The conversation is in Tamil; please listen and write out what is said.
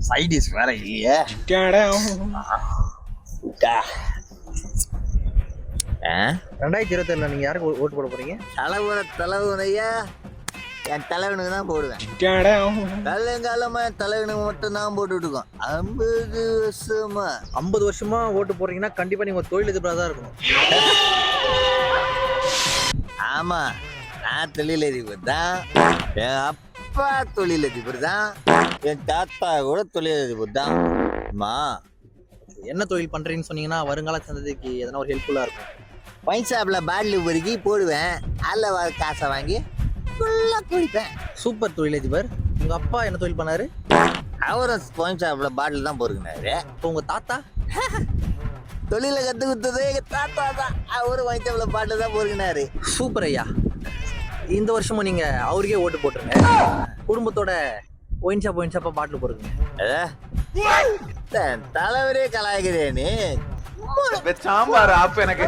சைடிஸ் வேற இல்லையே. 2027 நீங்க யாருக்கு ஓட்டு போட போறீங்க? தலைவனையா என் தலைவனுக்கு தான் போடுவேன். தலைங்காலமா என் தலைவனுக்கு மட்டும் தான் போட்டுட்டு இருக்கோம். 50 வருஷமா 50 வருஷமா ஓட்டு போடுறீங்கன்னா கண்டிப்பா நீங்க ஒரு தொழிலதிபராக தான் இருக்கணும். ஆமா, நான் தொழிலதிபர் தான். என் அப்பா தொழிலதிபர் தான். என் தாத்தா கூட தொழிலதிபர் தான். அம்மா, என்ன தொழில் பண்றீங்கன்னு சொன்னீங்கன்னா வருங்கால சந்ததிக்கு எதனா ஒரு ஹெல்ப்ஃபுல்லா இருக்கும். ஒயின் ஷாப்ல பாட்டில் பொறுக்கி போடுவேன். அதில் வர காசை வாங்கி ஃபுல்லாக குடிப்பேன். சூப்பர் தொழிலதிபர். உங்க அப்பா என்ன தொழில் பண்ணாரு? அவரும் ஒயின் ஷாப்ல பாட்டில் தான் பொறுக்கினாரு. இப்போ உங்க தாத்தா தொழிலை கற்று கொடுத்தது எங்கள் தாத்தா தான். அவரும் ஒயின் ஷாப்ல பாட்டில் தான் பொறுக்கினாரு. சூப்பர் ஐயா. இந்த வருஷமும் நீங்க அவருக்கே ஓட்டு போட்டுருங்க. குடும்பத்தோட ஒயின் ஷாப்பா பாட்டில் போடுங்க. தலைவரே கலாய்கிறேன்னு சாம்பார் ஆப்பு எனக்கு.